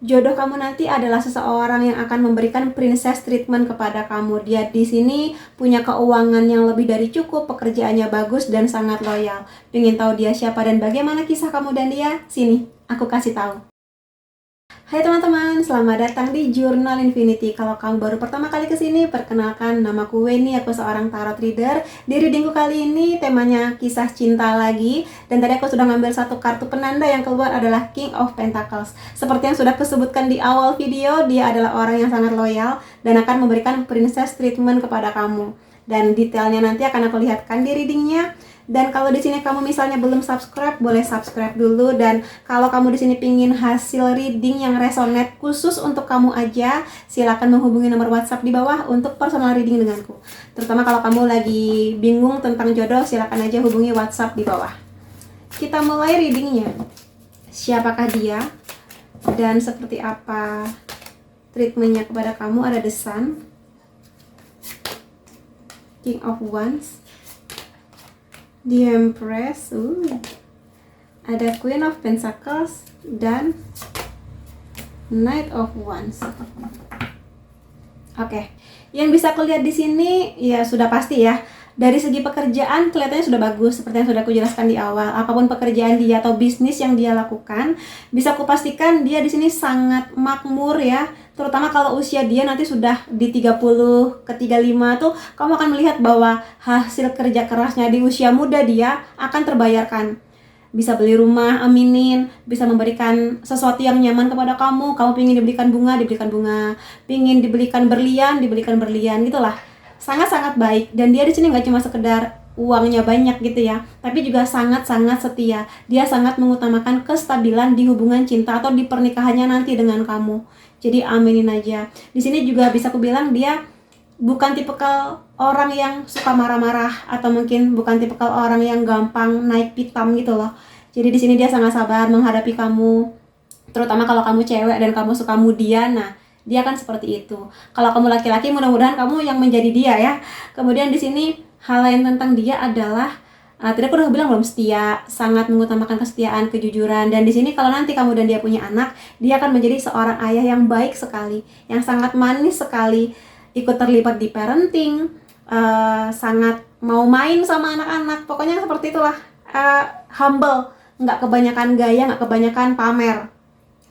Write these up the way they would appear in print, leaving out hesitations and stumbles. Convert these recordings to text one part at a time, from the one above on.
Jodoh kamu nanti adalah seseorang yang akan memberikan princess treatment kepada kamu. Dia di sini punya keuangan yang lebih dari cukup, pekerjaannya bagus dan sangat loyal. Pengen tahu dia siapa dan bagaimana kisah kamu dan dia? Sini, aku kasih tahu. Hai teman-teman, selamat datang di Jurnal Infinity. Kalau kamu baru pertama kali kesini, perkenalkan, namaku Weni, aku seorang tarot reader. Di readingku kali ini temanya kisah cinta lagi. Dan tadi aku sudah ngambil satu kartu penanda, yang keluar adalah King of Pentacles. Seperti yang sudah kusebutkan di awal video, dia adalah orang yang sangat loyal dan akan memberikan princess treatment kepada kamu. Dan detailnya nanti akan aku lihatkan di readingnya. Dan kalau di sini kamu misalnya belum subscribe, boleh subscribe dulu. Dan kalau kamu di sini pingin hasil reading yang resonate khusus untuk kamu aja, silakan menghubungi nomor WhatsApp di bawah untuk personal reading denganku. Terutama kalau kamu lagi bingung tentang jodoh, silakan aja hubungi WhatsApp di bawah. Kita mulai readingnya. Siapakah dia dan seperti apa treatmentnya kepada kamu? Ada The Sun, King of Wands, The Empress, ada Queen of Pentacles dan Knight of Wands. Oke, yang bisa aku lihat di sini ya sudah pasti ya. Dari segi pekerjaan kelihatannya sudah bagus, seperti yang sudah aku jelaskan di awal. Apapun pekerjaan dia atau bisnis yang dia lakukan, bisa aku pastikan dia di sini sangat makmur ya. Terutama kalau usia dia nanti sudah di 30 ke 35 tuh, kamu akan melihat bahwa hasil kerja kerasnya di usia muda dia akan terbayarkan. Bisa beli rumah, aminin, bisa memberikan sesuatu yang nyaman kepada kamu. Kamu pingin dibelikan bunga, pingin dibelikan berlian, gitulah. Sangat-sangat baik. Dan dia di sini nggak cuma sekedar uangnya banyak gitu ya, tapi juga sangat-sangat setia. Dia sangat mengutamakan kestabilan di hubungan cinta atau di pernikahannya nanti dengan kamu. Jadi aminin aja. Di sini juga bisa aku bilang dia bukan tipikal orang yang suka marah-marah, atau mungkin bukan tipikal orang yang gampang naik pitam gitu loh. Jadi di sini dia sangat sabar menghadapi kamu. Terutama kalau kamu cewek dan kamu suka mudian, nah dia kan seperti itu. Kalau kamu laki-laki, mudah-mudahan kamu yang menjadi dia ya. Kemudian di sini hal lain tentang dia adalah tadi aku udah bilang belum, setia, sangat mengutamakan kesetiaan, kejujuran. Dan di sini kalau nanti kamu dan dia punya anak, dia akan menjadi seorang ayah yang baik sekali, yang sangat manis sekali, ikut terlibat di parenting, sangat mau main sama anak-anak. Pokoknya seperti itulah, humble, nggak kebanyakan gaya, nggak kebanyakan pamer.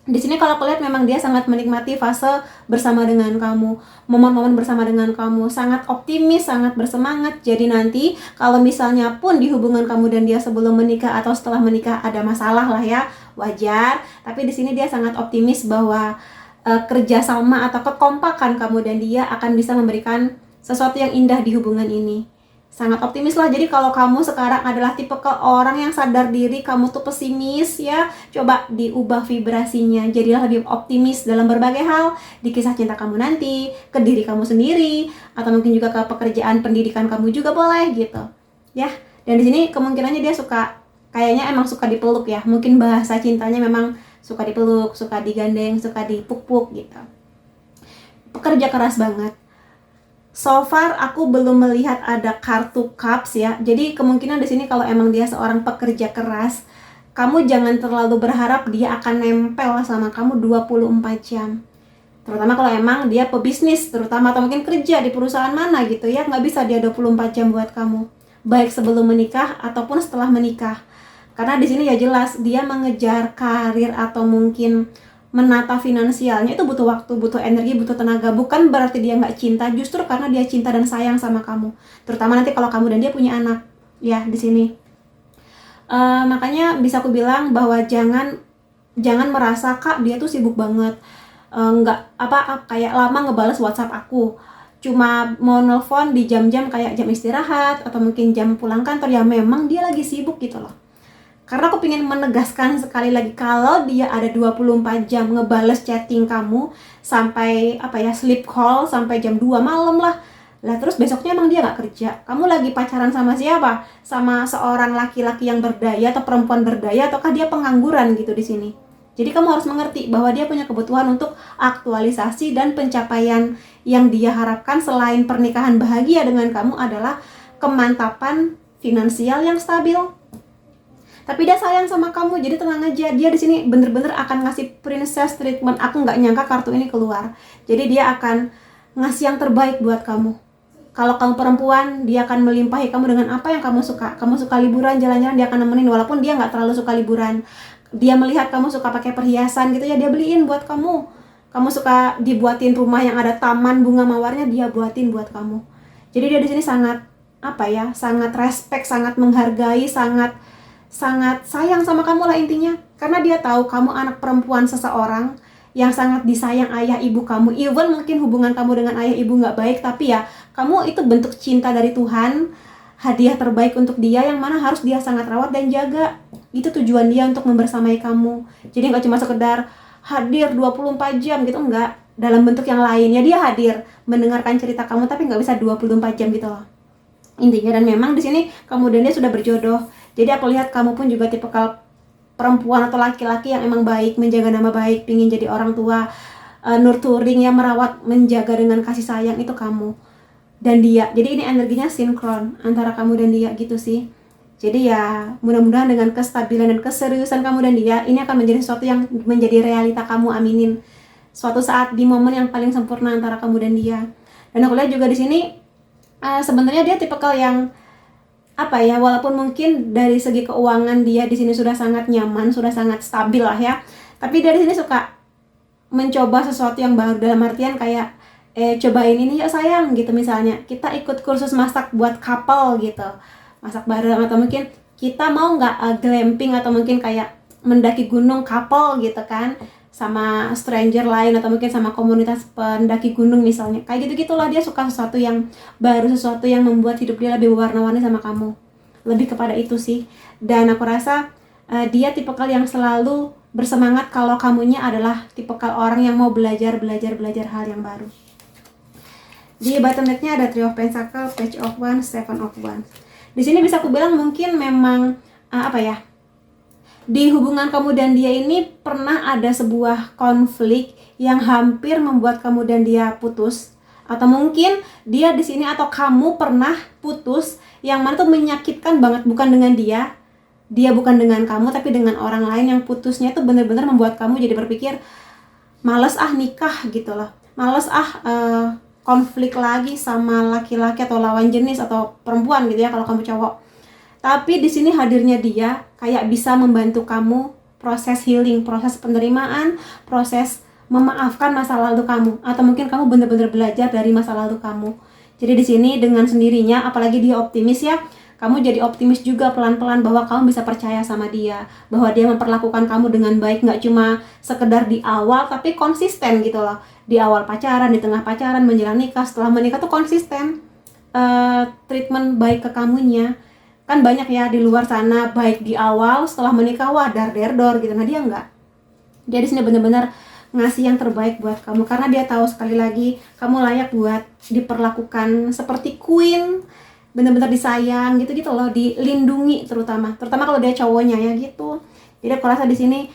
Di sini kalau aku lihat memang dia sangat menikmati fase bersama dengan kamu, momen-momen bersama dengan kamu, sangat optimis, sangat bersemangat. Jadi nanti kalau misalnya pun di hubungan kamu dan dia sebelum menikah atau setelah menikah ada masalah lah ya, wajar. Tapi di sini dia sangat optimis bahwa kerjasama atau kekompakan kamu dan dia akan bisa memberikan sesuatu yang indah di hubungan ini. Sangat optimis lah. Jadi kalau kamu sekarang adalah tipe ke orang yang sadar diri, kamu tuh pesimis ya, coba diubah vibrasinya, jadilah lebih optimis dalam berbagai hal, di kisah cinta kamu nanti, ke diri kamu sendiri, atau mungkin juga ke pekerjaan, pendidikan kamu juga boleh gitu ya. Dan di sini kemungkinannya dia suka, kayaknya emang suka dipeluk ya, mungkin bahasa cintanya memang suka dipeluk, suka digandeng, suka dipuk-puk gitu. Pekerja keras banget. So far aku belum melihat ada kartu cups ya. Jadi kemungkinan di sini kalau emang dia seorang pekerja keras, kamu jangan terlalu berharap dia akan nempel sama kamu 24 jam. Terutama kalau emang dia pebisnis, terutama atau mungkin kerja di perusahaan mana gitu ya, nggak bisa dia 24 jam buat kamu. Baik sebelum menikah ataupun setelah menikah. Karena di sini ya jelas dia mengejar karir atau mungkin menata finansialnya itu butuh waktu, butuh energi, butuh tenaga. Bukan berarti dia nggak cinta, justru karena dia cinta dan sayang sama kamu. Terutama nanti kalau kamu dan dia punya anak, ya di sini. Makanya bisa aku bilang bahwa jangan merasa kak dia tuh sibuk banget, nggak kayak lama ngebales WhatsApp aku. Cuma mau nelpon di jam-jam kayak jam istirahat atau mungkin jam pulang kantor, ya memang dia lagi sibuk gitu loh. Karena aku pengen menegaskan sekali lagi, kalau dia ada 24 jam ngebales chatting kamu sampai sleep call sampai jam 2 malam lah. Lah terus besoknya emang dia nggak kerja. Kamu lagi pacaran sama siapa? Sama seorang laki-laki yang berdaya atau perempuan berdaya, ataukah dia pengangguran gitu di sini? Jadi kamu harus mengerti bahwa dia punya kebutuhan untuk aktualisasi, dan pencapaian yang dia harapkan selain pernikahan bahagia dengan kamu adalah kemantapan finansial yang stabil. Tapi dia sayang sama kamu, jadi tenang aja. Dia di sini bener-bener akan ngasih princess treatment. Aku nggak nyangka kartu ini keluar. Jadi dia akan ngasih yang terbaik buat kamu. Kalau kamu perempuan, dia akan melimpahi kamu dengan apa yang kamu suka. Kamu suka liburan, jalan-jalan, dia akan nemenin. Walaupun dia nggak terlalu suka liburan, dia melihat kamu suka pakai perhiasan gitu ya, dia beliin buat kamu. Kamu suka dibuatin rumah yang ada taman bunga mawarnya, dia buatin buat kamu. Jadi dia di sini sangat sangat respect, sangat menghargai, sangat sayang sama kamu lah intinya. Karena dia tahu kamu anak perempuan seseorang yang sangat disayang ayah ibu kamu. Even mungkin hubungan kamu dengan ayah ibu nggak baik, tapi ya kamu itu bentuk cinta dari Tuhan, hadiah terbaik untuk dia yang mana harus dia sangat rawat dan jaga. Itu tujuan dia untuk membersamai kamu. Jadi nggak cuma sekedar hadir 24 jam gitu, enggak. Dalam bentuk yang lain ya, dia hadir mendengarkan cerita kamu, tapi nggak bisa 24 jam gitu loh intinya. Dan memang di sini kamu dan dia sudah berjodoh. Jadi aku lihat kamu pun juga tipikal perempuan atau laki-laki yang emang baik, menjaga nama baik, pingin jadi orang tua, nurturing ya, merawat, menjaga dengan kasih sayang, itu kamu dan dia. Jadi ini energinya sinkron antara kamu dan dia gitu sih. Jadi ya mudah-mudahan dengan kestabilan dan keseriusan kamu dan dia, ini akan menjadi sesuatu yang menjadi realita kamu, aminin. Suatu saat di momen yang paling sempurna antara kamu dan dia. Dan aku lihat juga di sini sebenarnya dia tipikal yang walaupun mungkin dari segi keuangan dia di sini sudah sangat nyaman, sudah sangat stabil lah ya, tapi dari sini suka mencoba sesuatu yang baru, dalam artian kayak cobain ini yuk sayang gitu, misalnya kita ikut kursus masak buat couple gitu, masak bareng, atau mungkin kita mau nggak glamping, atau mungkin kayak mendaki gunung couple gitu kan, sama stranger lain, atau mungkin sama komunitas pendaki gunung misalnya. Kayak gitu-gitulah, dia suka sesuatu yang baru, sesuatu yang membuat hidup dia lebih berwarna-warni sama kamu. Lebih kepada itu sih. Dan aku rasa dia tipikal yang selalu bersemangat kalau kamunya adalah tipikal orang yang mau belajar hal yang baru. Di bottom deck-nya ada Three of Pentacles, Page of Wands, Seven of Wands. Di sini bisa aku bilang mungkin memang di hubungan kamu dan dia ini pernah ada sebuah konflik yang hampir membuat kamu dan dia putus, atau mungkin dia di sini atau kamu pernah putus yang mana tuh menyakitkan banget, bukan dengan dia bukan dengan kamu, tapi dengan orang lain, yang putusnya tuh bener-bener membuat kamu jadi berpikir males nikah gitu loh, males konflik lagi sama laki-laki atau lawan jenis atau perempuan gitu ya kalau kamu cowok. Tapi di sini hadirnya dia kayak bisa membantu kamu proses healing, proses penerimaan, proses memaafkan masa lalu kamu, atau mungkin kamu benar-benar belajar dari masa lalu kamu. Jadi di sini dengan sendirinya, apalagi dia optimis ya, kamu jadi optimis juga pelan-pelan bahwa kamu bisa percaya sama dia, bahwa dia memperlakukan kamu dengan baik, nggak cuma sekedar di awal tapi konsisten gitu loh. Di awal pacaran, di tengah pacaran, menjelang nikah, setelah menikah tuh konsisten treatment baik ke kamunya. Kan banyak ya di luar sana, baik di awal, setelah menikah wah dar-der-dor gitu. Nah dia enggak. Dia di sini benar-benar ngasih yang terbaik buat kamu, karena dia tahu sekali lagi kamu layak buat diperlakukan seperti queen, benar-benar disayang gitu loh, dilindungi, terutama kalau dia cowoknya ya gitu. Jadi aku rasa di sini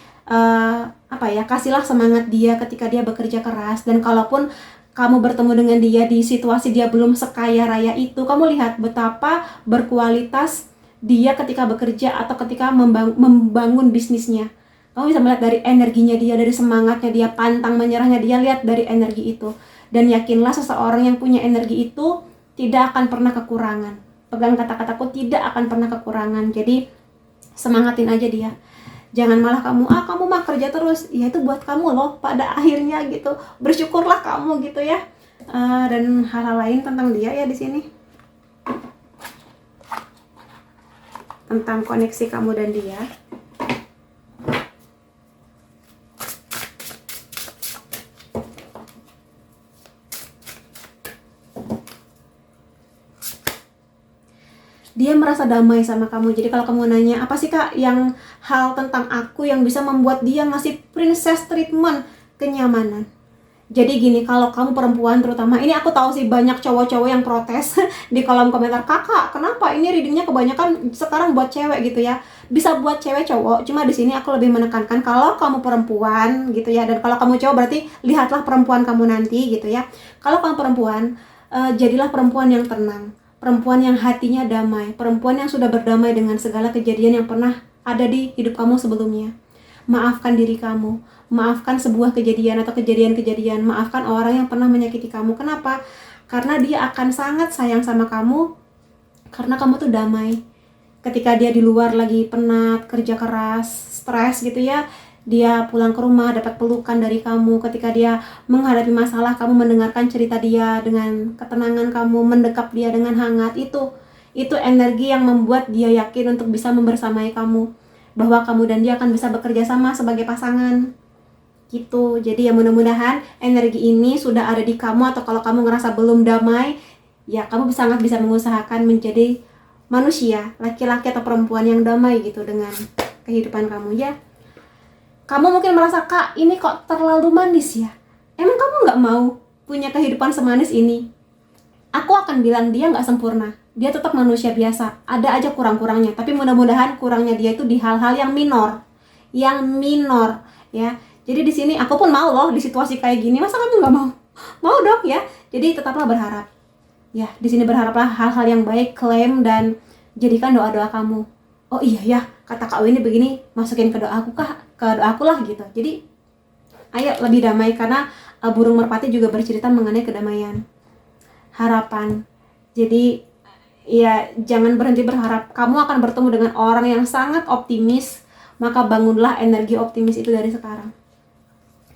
kasihlah semangat dia ketika dia bekerja keras, dan kalaupun kamu bertemu dengan dia di situasi dia belum sekaya raya itu, kamu lihat betapa berkualitas dia ketika bekerja atau ketika membangun bisnisnya. Kamu bisa melihat dari energinya dia, dari semangatnya dia, pantang menyerahnya dia, lihat dari energi itu. Dan yakinlah seseorang yang punya energi itu tidak akan pernah kekurangan. Pegang kata-kataku, tidak akan pernah kekurangan. Jadi semangatin aja dia. Jangan malah kamu mah kerja terus, ya itu buat kamu loh pada akhirnya gitu. Bersyukurlah kamu gitu ya. Dan hal-hal lain tentang dia ya di sini, tentang koneksi kamu dan dia. Dia merasa damai sama kamu. Jadi kalau kamu nanya, apa sih kak yang hal tentang aku yang bisa membuat dia ngasih princess treatment, kenyamanan. Jadi gini, kalau kamu perempuan terutama, ini aku tahu sih banyak cowok-cowok yang protes di kolom komentar, kakak kenapa ini readingnya kebanyakan sekarang buat cewek gitu ya. Bisa buat cewek cowok, cuma di sini aku lebih menekankan kalau kamu perempuan gitu ya, dan kalau kamu cowok berarti lihatlah perempuan kamu nanti gitu ya. Kalau kamu perempuan, jadilah perempuan yang tenang, perempuan yang hatinya damai, perempuan yang sudah berdamai dengan segala kejadian yang pernah ada di hidup kamu sebelumnya. Maafkan diri kamu, maafkan sebuah kejadian atau kejadian-kejadian, maafkan orang yang pernah menyakiti kamu. Kenapa? Karena dia akan sangat sayang sama kamu, karena kamu tuh damai. Ketika dia di luar lagi penat, kerja keras, stres gitu ya, dia pulang ke rumah dapat pelukan dari kamu. Ketika dia menghadapi masalah, kamu mendengarkan cerita dia dengan ketenangan, kamu mendekap dia dengan hangat. Itu energi yang membuat dia yakin untuk bisa membersamai kamu, bahwa kamu dan dia akan bisa bekerja sama sebagai pasangan gitu. Jadi ya mudah-mudahan energi ini sudah ada di kamu, atau kalau kamu ngerasa belum damai, ya kamu sangat bisa mengusahakan menjadi manusia, laki-laki atau perempuan yang damai gitu dengan kehidupan kamu ya. Kamu mungkin merasa, Kak, ini kok terlalu manis ya? Emang kamu nggak mau punya kehidupan semanis ini? Aku akan bilang dia nggak sempurna. Dia tetap manusia biasa. Ada aja kurang-kurangnya. Tapi mudah-mudahan kurangnya dia itu di hal-hal yang minor. Yang minor ya. Jadi di sini aku pun mau loh di situasi kayak gini. Masa kamu nggak mau? Mau dong ya. Jadi tetaplah berharap. Ya, di sini berharaplah hal-hal yang baik, klaim dan jadikan doa-doa kamu. Oh iya ya, kata Kak Winnie begini, masukin ke doaku Kak, ke doaku lah gitu. Jadi ayo lebih damai, karena burung merpati juga bercerita mengenai kedamaian, harapan. Jadi ya jangan berhenti berharap. Kamu akan bertemu dengan orang yang sangat optimis, maka bangunlah energi optimis itu dari sekarang.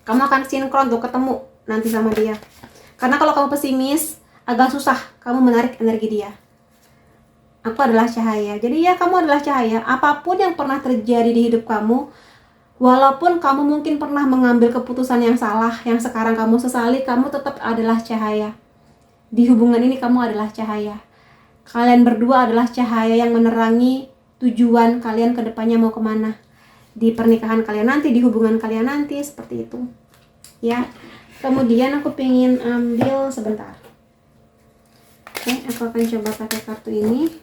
Kamu akan sinkron tuh ketemu nanti sama dia. Karena kalau kamu pesimis, agak susah kamu menarik energi dia. Aku adalah cahaya. Jadi ya kamu adalah cahaya. Apapun yang pernah terjadi di hidup kamu, walaupun kamu mungkin pernah mengambil keputusan yang salah, yang sekarang kamu sesali, kamu tetap adalah cahaya. Di hubungan ini kamu adalah cahaya. Kalian berdua adalah cahaya yang menerangi tujuan kalian ke depannya mau kemana. Di pernikahan kalian nanti, di hubungan kalian nanti, seperti itu. Ya. Kemudian aku pengen ambil sebentar. Oke, aku akan coba pakai kartu ini.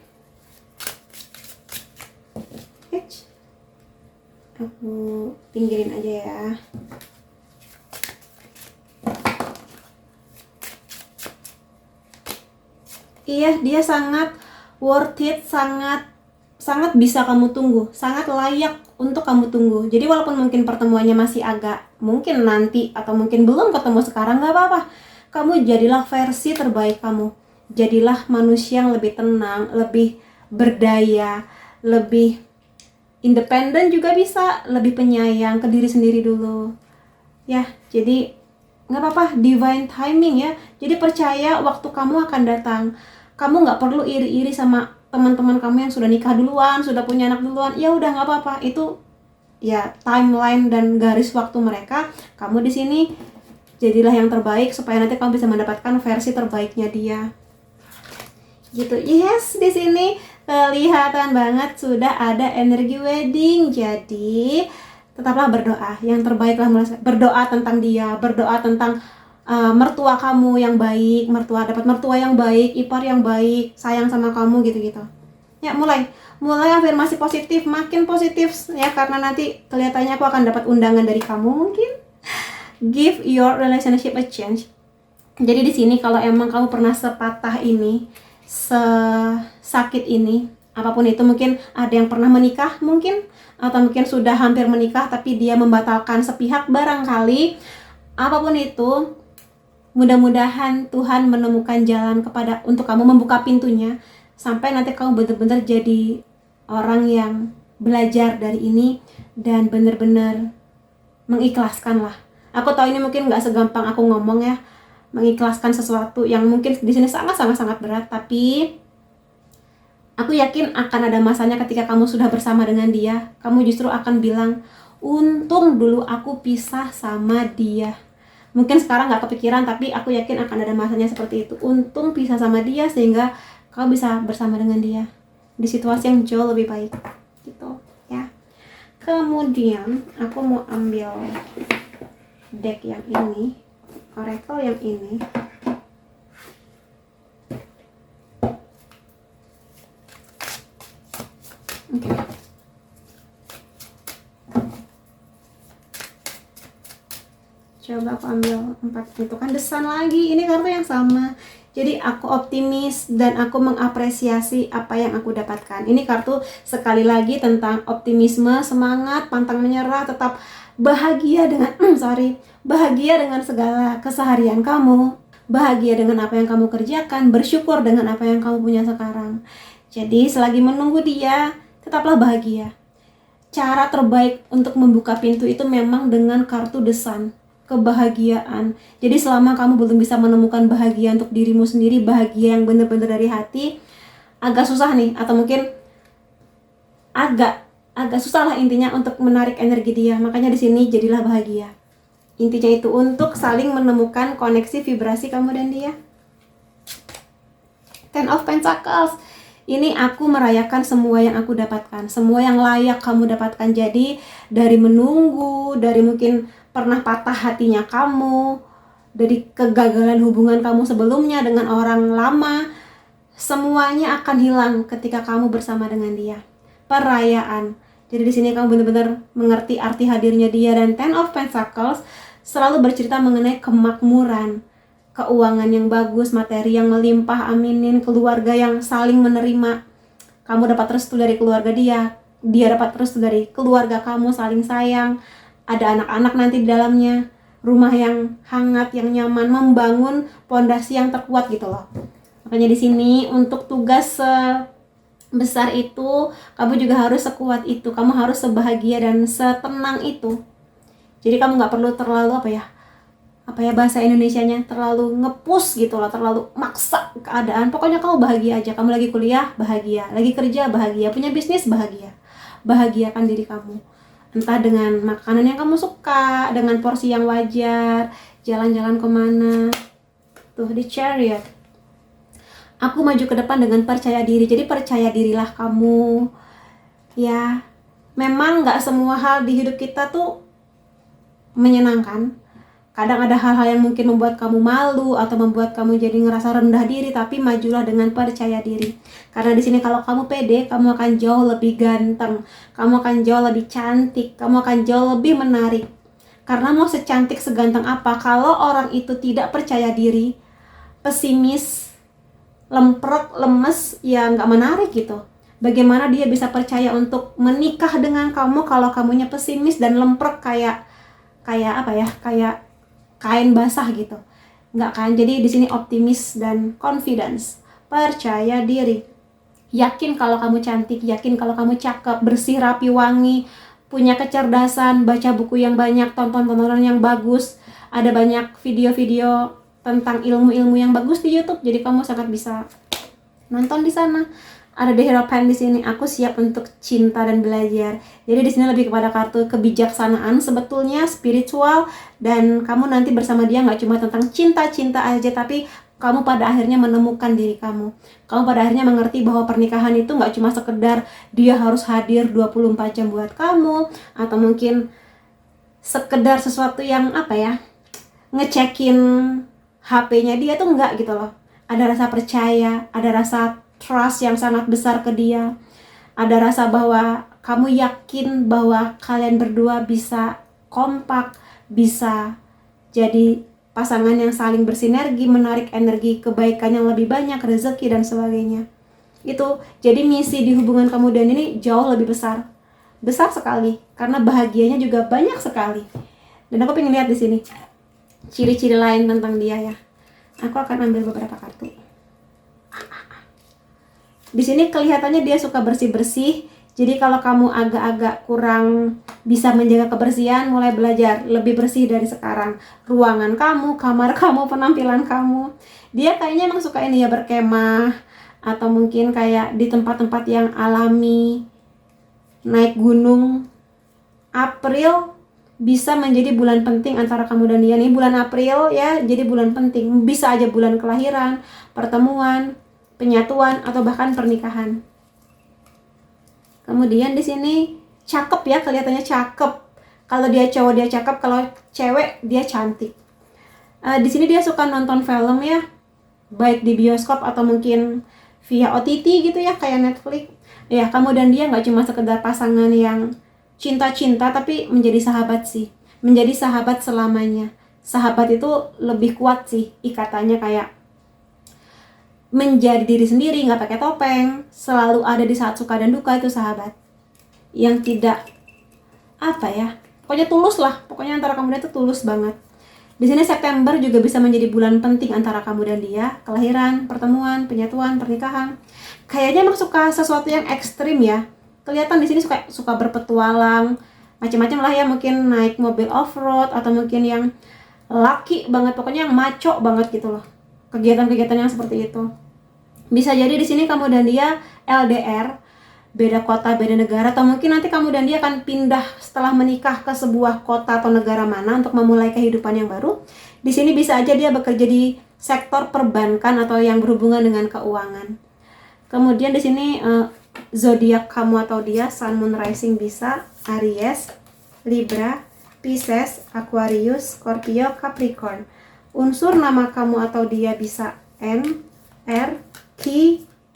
Aku pinggirin aja ya. Iya, dia sangat worth it, sangat bisa kamu tunggu, sangat layak untuk kamu tunggu. Jadi walaupun mungkin pertemuannya masih agak mungkin nanti, atau mungkin belum ketemu sekarang, nggak apa-apa. Kamu jadilah versi terbaik kamu. Jadilah manusia yang lebih tenang, lebih berdaya, lebih independen juga bisa, lebih penyayang ke diri sendiri dulu. Ya, jadi nggak apa-apa, divine timing ya. Jadi percaya waktu kamu akan datang. Kamu nggak perlu iri-iri sama teman-teman kamu yang sudah nikah duluan, sudah punya anak duluan. Ya udah nggak apa-apa, itu ya timeline dan garis waktu mereka. Kamu di sini jadilah yang terbaik supaya nanti kamu bisa mendapatkan versi terbaiknya dia. Gitu. Yes, di sini kelihatan banget sudah ada energi wedding. Jadi tetaplah berdoa yang terbaiklah, berdoa tentang dia, berdoa tentang mertua kamu yang baik, dapat mertua yang baik, ipar yang baik, sayang sama kamu gitu-gitu. Ya, mulai afirmasi positif, makin positif ya, karena nanti kelihatannya aku akan dapat undangan dari kamu mungkin. Give your relationship a chance. Jadi di sini kalau emang kamu pernah sepatah ini, sakit ini, apapun itu, mungkin ada yang pernah menikah mungkin, atau mungkin sudah hampir menikah tapi dia membatalkan sepihak barangkali. Apapun itu, mudah-mudahan Tuhan menemukan jalan untuk kamu, membuka pintunya sampai nanti kamu benar-benar jadi orang yang belajar dari ini dan benar-benar mengikhlaskan lah. Aku tahu ini mungkin nggak segampang aku ngomong ya, mengikhlaskan sesuatu yang mungkin di sini sangat berat, tapi aku yakin akan ada masanya ketika kamu sudah bersama dengan dia, kamu justru akan bilang, untung dulu aku pisah sama dia. Mungkin sekarang nggak kepikiran, tapi aku yakin akan ada masanya seperti itu. Untung pisah sama dia sehingga kamu bisa bersama dengan dia di situasi yang jauh lebih baik gitu ya. Kemudian aku mau ambil deck yang ini, oracle yang ini. Oke. Coba Bentar aku ambil 4 itu kan desan lagi. Ini kartu yang sama. Jadi aku optimis dan aku mengapresiasi apa yang aku dapatkan. Ini kartu sekali lagi tentang optimisme, semangat, pantang menyerah, tetap bahagia dengan bahagia dengan segala keseharian kamu, bahagia dengan apa yang kamu kerjakan, bersyukur dengan apa yang kamu punya sekarang. Jadi selagi menunggu dia, tetaplah bahagia. Cara terbaik untuk membuka pintu itu memang dengan kartu desan, kebahagiaan. Jadi selama kamu belum bisa menemukan bahagia untuk dirimu sendiri, bahagia yang benar-benar dari hati, agak susah nih, atau mungkin agak susah lah intinya untuk menarik energi dia. Makanya di sini jadilah bahagia. Intinya itu untuk saling menemukan koneksi vibrasi kamu dan dia. Ten of Pentacles. Ini aku merayakan semua yang aku dapatkan, semua yang layak kamu dapatkan. Jadi dari menunggu, dari mungkin pernah patah hatinya kamu, dari kegagalan hubungan kamu sebelumnya dengan orang lama, semuanya akan hilang ketika kamu bersama dengan dia. Perayaan. Jadi di sini kamu benar-benar mengerti arti hadirnya dia. Dan Ten of Pentacles selalu bercerita mengenai kemakmuran, keuangan yang bagus, materi yang melimpah, aminin, keluarga yang saling menerima. Kamu dapat restu dari keluarga dia dapat restu dari keluarga kamu, saling sayang, ada anak-anak nanti di dalamnya, rumah yang hangat, yang nyaman, membangun pondasi yang terkuat gitu loh. Makanya di sini untuk tugas sebesar itu, kamu juga harus sekuat itu, kamu harus sebahagia dan setenang itu. Jadi kamu nggak perlu terlalu apa ya bahasa Indonesianya, terlalu ngepush gitu loh, terlalu maksa keadaan. Pokoknya kamu bahagia aja. Kamu lagi kuliah, bahagia. Lagi kerja, bahagia. Punya bisnis, bahagia. Bahagiakan diri kamu. Entah dengan makanan yang kamu suka, dengan porsi yang wajar, jalan-jalan kemana. Tuh, di Chariot. Aku maju ke depan dengan percaya diri. Jadi percaya dirilah kamu. Ya, memang nggak semua hal di hidup kita tuh menyenangkan. Kadang ada hal-hal yang mungkin membuat kamu malu atau membuat kamu jadi ngerasa rendah diri, tapi majulah dengan percaya diri. Karena di sini kalau kamu pede, kamu akan jauh lebih ganteng, kamu akan jauh lebih cantik, kamu akan jauh lebih menarik. Karena mau secantik seganteng apa, kalau orang itu tidak percaya diri, pesimis, lemprek, lemes, ya nggak menarik gitu. Bagaimana dia bisa percaya untuk menikah dengan kamu kalau kamunya pesimis dan lemprek kayak kain basah gitu, nggak kan? Jadi di sini optimis dan confidence, percaya diri, yakin kalau kamu cantik, yakin kalau kamu cakep, bersih, rapi, wangi, punya kecerdasan, baca buku yang banyak, tontonan yang bagus, ada banyak video-video tentang ilmu-ilmu yang bagus di YouTube, jadi kamu sangat bisa nonton di sana. Ada The Hierophant di sini, aku siap untuk cinta dan belajar. Jadi di sini lebih kepada kartu kebijaksanaan sebetulnya, spiritual, dan kamu nanti bersama dia nggak cuma tentang cinta-cinta aja, tapi kamu pada akhirnya menemukan diri kamu. Kamu pada akhirnya mengerti bahwa pernikahan itu nggak cuma sekedar dia harus hadir 24 jam buat kamu, atau mungkin sekedar sesuatu yang ngecekin HP-nya dia tuh enggak gitu loh. Ada rasa percaya, ada rasa trust yang sangat besar ke dia. Ada rasa bahwa kamu yakin bahwa kalian berdua bisa kompak, bisa jadi pasangan yang saling bersinergi, menarik energi kebaikan yang lebih banyak, rezeki dan sebagainya. Itu jadi misi di hubungan kamu dan ini jauh lebih besar. Besar sekali karena bahagianya juga banyak sekali. Dan aku pengen lihat di sini ciri-ciri lain tentang dia ya. Aku akan ambil beberapa kartu. Di sini kelihatannya dia suka bersih-bersih. Jadi kalau kamu agak-agak kurang bisa menjaga kebersihan, mulai belajar lebih bersih dari sekarang. Ruangan kamu, kamar kamu, penampilan kamu. Dia kayaknya emang suka ini ya, berkemah, atau mungkin kayak di tempat-tempat yang alami, naik gunung. April bisa menjadi bulan penting antara kamu dan dia nih. Bulan April ya, jadi bulan penting. Bisa aja bulan kelahiran, pertemuan, penyatuan, atau bahkan pernikahan. Kemudian di sini cakep ya, kelihatannya cakep. Kalau dia cowok dia cakep, kalau cewek dia cantik. Di sini dia suka nonton film ya, baik di bioskop atau mungkin via OTT gitu ya, kayak Netflix. Ya, kamu dan dia nggak cuma sekedar pasangan yang cinta-cinta, tapi menjadi sahabat sih, menjadi sahabat selamanya. sahabat itu lebih kuat sih ikatannya, kayak menjadi diri sendiri, nggak pakai topeng, selalu ada di saat suka dan duka. Itu sahabat yang tidak pokoknya tulus lah, pokoknya antara kamu dan dia itu tulus banget. Di sini September juga bisa menjadi bulan penting antara kamu dan dia, kelahiran, pertemuan, penyatuan, pernikahan. Kayaknya emang suka sesuatu yang ekstrim ya. Kelihatan di sini suka berpetualang, macam-macam lah ya, mungkin naik mobil off-road atau mungkin yang laki banget, pokoknya yang maco banget gitu loh. Kegiatan-kegiatan yang seperti itu. Bisa jadi di sini kamu dan dia LDR, beda kota, beda negara, atau mungkin nanti kamu dan dia akan pindah setelah menikah ke sebuah kota atau negara mana untuk memulai kehidupan yang baru. Di sini bisa aja dia bekerja di sektor perbankan atau yang berhubungan dengan keuangan. Kemudian di sini zodiak kamu atau dia Sun, Moon, Rising bisa Aries, Libra, Pisces, Aquarius, Scorpio, Capricorn. Unsur nama kamu atau dia bisa N, R, Q,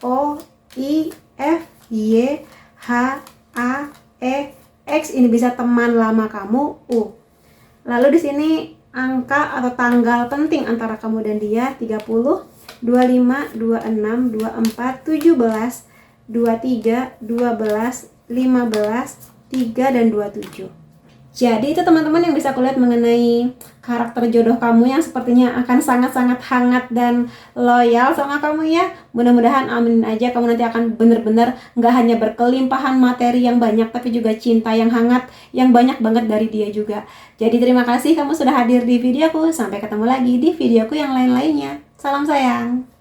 O, I, F, Y, H, A, E, X. Ini bisa teman lama kamu, U. Lalu di sini angka atau tanggal penting antara kamu dan dia 30, 25, 26, 24, 17, 23, 12, 15, 3 dan 27. Jadi itu teman-teman yang bisa aku lihat mengenai karakter jodoh kamu yang sepertinya akan sangat-sangat hangat dan loyal sama kamu ya. Mudah-mudahan aminin aja kamu nanti akan bener-bener gak hanya berkelimpahan materi yang banyak, tapi juga cinta yang hangat yang banyak banget dari dia juga. Jadi terima kasih kamu sudah hadir di videoku. Sampai ketemu lagi di videoku yang lain-lainnya. Salam sayang.